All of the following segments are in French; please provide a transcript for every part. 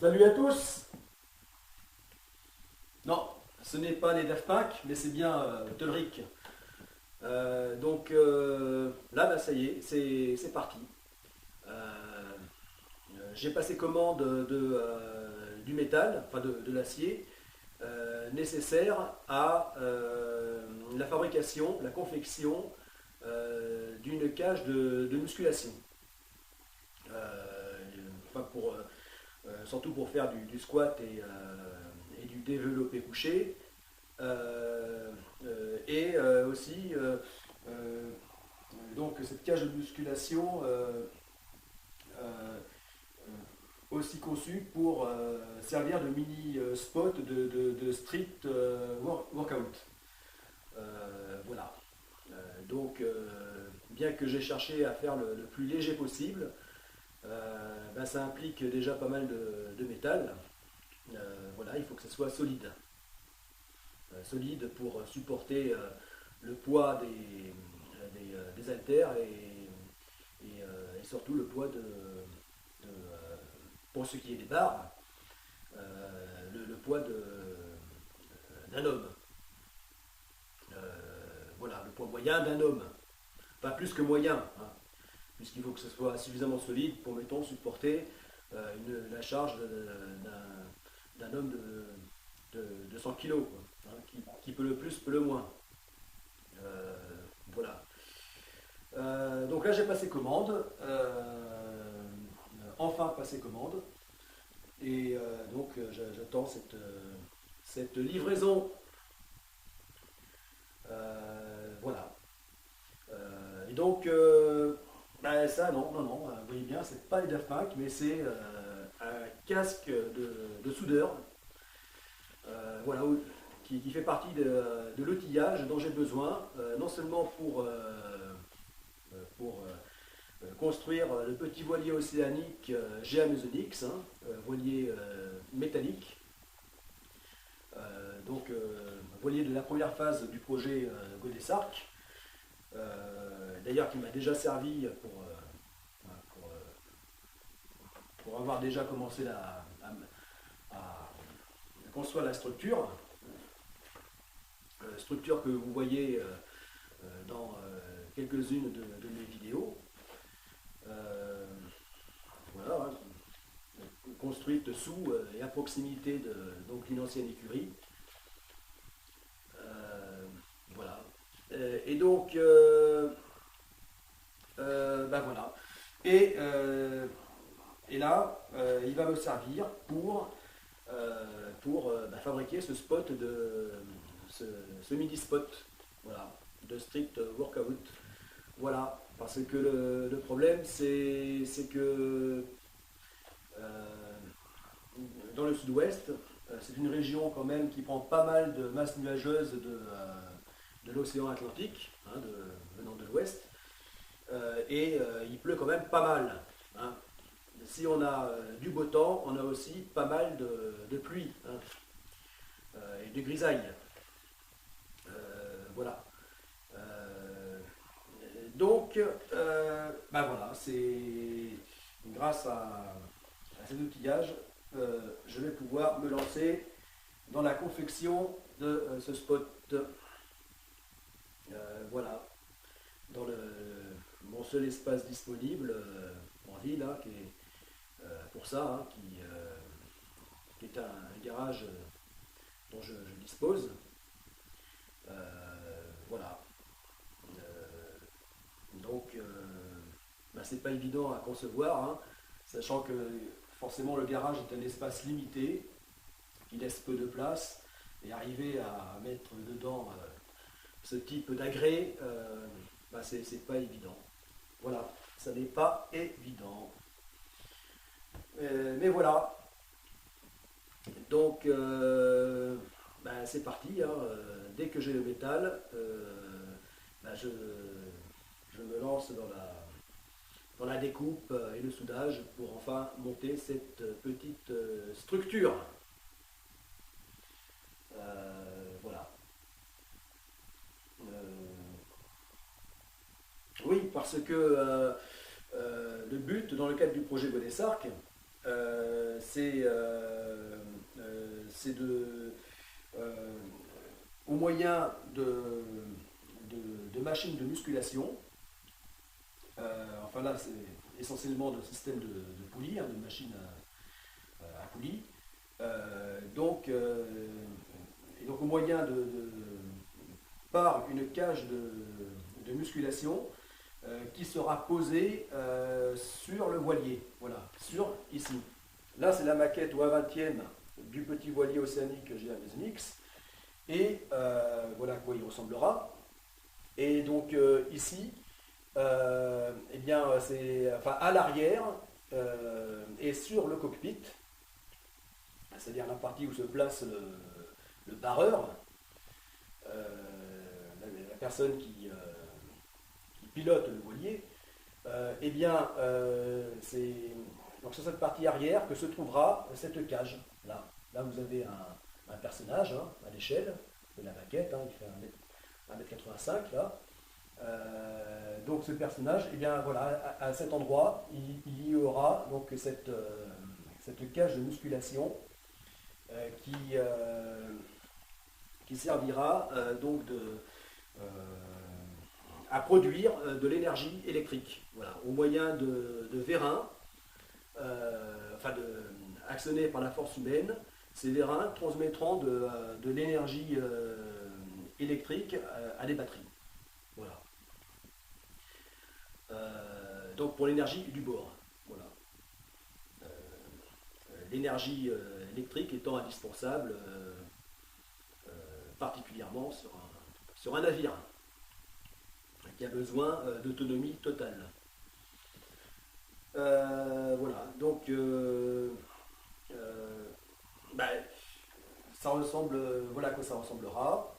Salut à tous. Non, ce n'est pas les Daft Punk, mais c'est bien Tolric. Là, bah, ça y est, c'est parti. J'ai passé commande du métal, enfin de l'acier, nécessaire à la fabrication, la confection d'une cage de musculation. Enfin surtout pour faire du squat et du développé couché. Aussi, donc cette cage de musculation euh, aussi conçue pour servir de mini spot de street workout. Voilà. Bien que j'ai cherché à faire le plus léger possible, ça implique déjà pas mal de métal. Voilà, il faut que ce soit solide. Solide pour supporter le poids des haltères et surtout le poids pour ce qui est des barres, le poids d'un homme. Voilà, le poids moyen d'un homme. Pas plus que moyen, hein, puisqu'il faut que ce soit suffisamment solide pour, mettons, supporter la charge d'un homme de 100 kg, hein, qui peut le plus, peut le moins. Euh, voilà. Donc là, j'ai passé commande, enfin passé commande, et j'attends cette livraison. Voilà. Et donc, ça, non, non, non, vous voyez bien, c'est pas les Daft Punk, mais c'est un casque de soudeur, voilà, qui fait partie de l'outillage dont j'ai besoin, non seulement pour construire le petit voilier océanique GA Musonix, hein, voilier métallique, voilier de la première phase du projet Godessarc, d'ailleurs qui m'a déjà servi pour avoir déjà commencé à construire la structure, structure que vous voyez dans quelques-unes de mes vidéos. Voilà, hein, construite sous et à proximité de d'une ancienne écurie. Voilà. Et donc, voilà. Et, euh, et là, il va me servir pour fabriquer ce spot ce mini spot, voilà, de street workout. Voilà, parce que le problème c'est que euh, dans le sud-ouest, c'est une région quand même qui prend pas mal de masse nuageuse de l'océan Atlantique, hein, venant de l'ouest, il pleut quand même pas mal, hein. Si on a du beau temps, on a aussi pas mal de pluie, hein, et de grisaille. Voilà. Euh, voilà, c'est grâce à cet outillage, je vais pouvoir me lancer dans la confection de ce spot. Voilà, dans mon seul espace disponible en ville, hein, qui est pour ça, hein, qui est un garage dont je dispose. Voilà. Donc, c'est pas évident à concevoir, hein, sachant que forcément le garage est un espace limité, qui laisse peu de place, et arriver à mettre dedans ce type d'agrès, c'est pas évident. Voilà, ça n'est pas évident. Mais voilà, donc c'est parti, hein, dès que j'ai le métal, je me lance dans la découpe et le soudage pour enfin monter cette petite structure. Voilà. Oui, parce que le but dans le cadre du projet Godessarc, c'est au moyen de machines de musculation. Enfin là, c'est essentiellement de système de poulies, hein, de machines à poulies. Et donc au moyen par une cage de musculation qui sera posée sur le voilier. Voilà, ici. Là, c'est la maquette au 1/20 du petit voilier océanique GMS Mix. Et voilà à quoi il ressemblera. Et donc ici, eh bien, c'est enfin, à l'arrière et sur le cockpit, c'est-à-dire la partie où se place le barreur, la personne qui pilote le voilier, eh bien, c'est donc sur cette partie arrière que se trouvera cette cage. Là, vous avez un personnage hein, à l'échelle de la maquette, hein, il fait 1m85 là. Donc ce personnage, eh bien voilà, à cet endroit, il y aura donc cette cage de musculation qui servira donc à produire de l'énergie électrique, voilà, au moyen de vérins, actionnés par la force humaine. Ces vérins transmettront de l'énergie électrique à des batteries. Voilà. Donc pour l'énergie du bord. Voilà. L'énergie électrique étant indispensable, particulièrement sur un navire qui a besoin d'autonomie totale. Voilà, donc bah, ça ressemble, voilà à quoi ça ressemblera.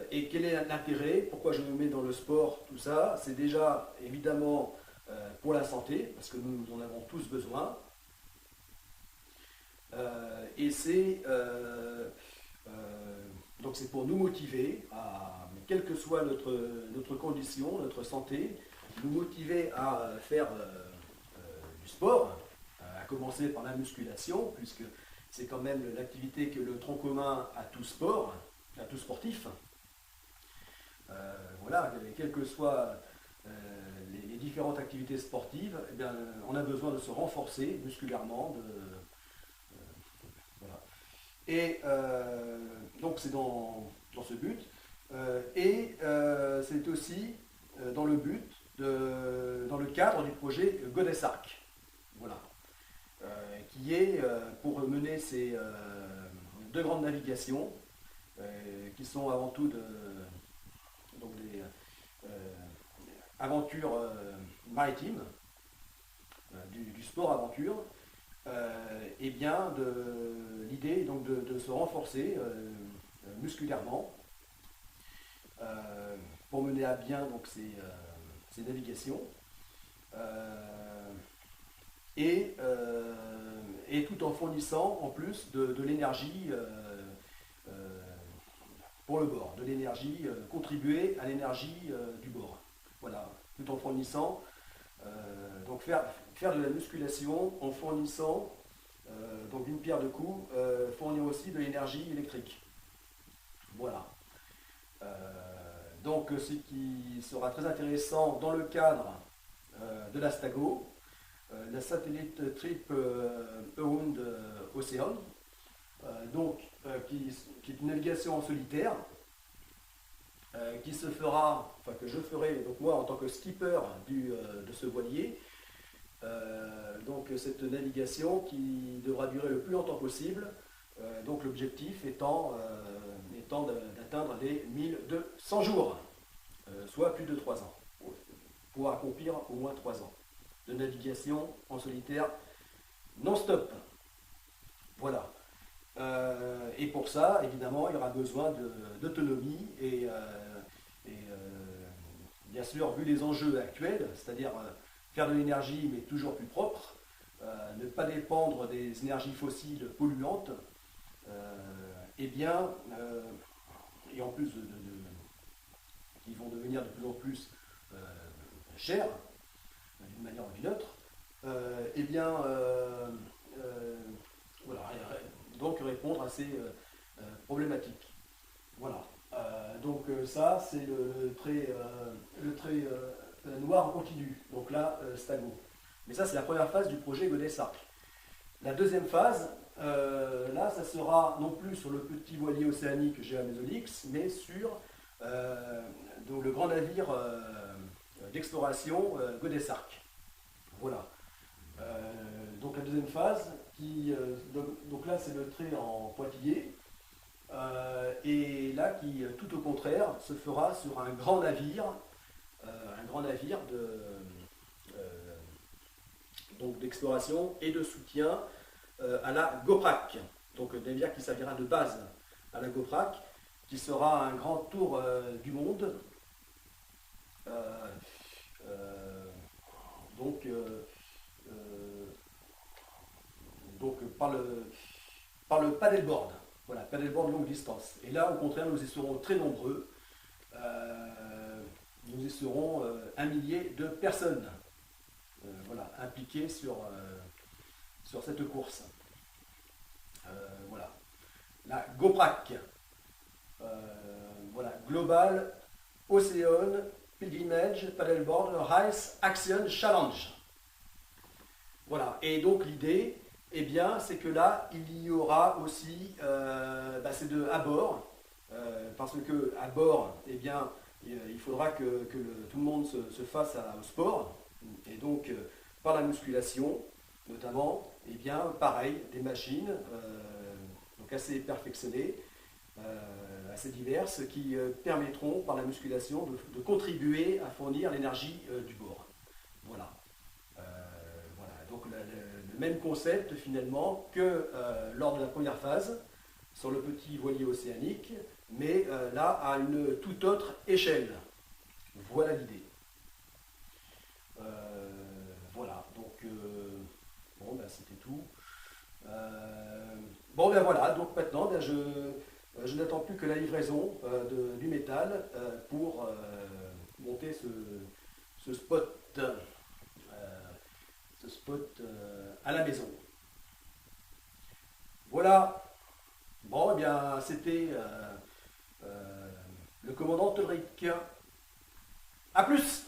Et quel est l'intérêt? Pourquoi je me mets dans le sport? Tout ça, c'est déjà évidemment pour la santé, parce que nous en avons tous besoin. Et donc c'est pour nous motiver, quelle que soit notre condition, notre santé, nous motiver à faire du sport, à commencer par la musculation, puisque c'est quand même l'activité que le tronc commun à tout sport, à tout sportif. Voilà, quelles que soient les différentes activités sportives, eh bien, on a besoin de se renforcer musculairement. Voilà. Et donc c'est dans ce but. Et c'est aussi dans le but, dans le cadre du projet Goddess Ark. Voilà. Qui est pour mener ces deux grandes navigations qui sont avant tout donc des aventures maritimes, du sport aventure, et bien l'idée donc de se renforcer musculairement pour mener à bien donc ces navigations. Et tout en fournissant en plus de l'énergie pour le bord, de l'énergie, contribuer à l'énergie du bord. Voilà, tout en fournissant, donc faire de la musculation en fournissant, donc d'une pierre deux coups, fournir aussi de l'énergie électrique. Voilà. Donc ce qui sera très intéressant dans le cadre de l'Astago, la satellite Trip Around Ocean, qui est une navigation en solitaire, qui se fera, enfin que je ferai, donc moi en tant que skipper de ce voilier, donc cette navigation qui devra durer le plus longtemps possible, donc l'objectif étant d'atteindre les 1200 jours, soit plus de 3 ans, pour accomplir au moins 3 ans de navigation en solitaire non-stop. Voilà. Et pour ça, évidemment, il y aura besoin d'autonomie et bien sûr, vu les enjeux actuels, c'est-à-dire faire de l'énergie mais toujours plus propre, ne pas dépendre des énergies fossiles polluantes, et en plus qui vont devenir de plus en plus chères, d'une manière ou d'une autre, donc répondre à ces problématiques. Voilà. Donc ça, c'est le trait noir continu. Donc là, Stago. Mais ça, c'est la première phase du projet Godet-Sarc. La deuxième phase, là, ça sera non plus sur le petit voilier océanique GA-Mésolix, mais sur donc le grand navire d'exploration Godet-Sarc. Voilà. Donc la deuxième phase, donc là, c'est le trait en pointillé. Et là, qui, tout au contraire, se fera sur un grand navire donc d'exploration et de soutien à la GOPRAC. Donc un navire qui servira de base à la GOPRAC, qui sera un grand tour du monde. Donc par le paddleboard. Voilà, paddleboard longue distance. Et là, au contraire, nous y serons très nombreux. Nous y serons 1 millier de personnes voilà, impliquées sur cette course. Voilà. La GOPRAC. Voilà, Global Ocean Pilgrimage Paddleboard Race Action Challenge. Voilà, et donc l'idée, eh bien, c'est que là, il y aura aussi, c'est à bord, parce que à bord, eh bien, il faudra que tout le monde se fasse au sport, et donc par la musculation, notamment, eh bien, pareil, des machines, donc assez perfectionnées, assez diverses, qui permettront par la musculation de contribuer à fournir l'énergie du bord. Voilà. Donc le même concept finalement que lors de la première phase sur le petit voilier océanique, mais là à une toute autre échelle. Voilà l'idée. Voilà, donc bon ben c'était tout. Bon ben voilà, donc maintenant ben, je n'attends plus que la livraison du métal pour monter ce spot. À la maison. Voilà. Bon, eh bien, c'était le commandant Todrick. A plus!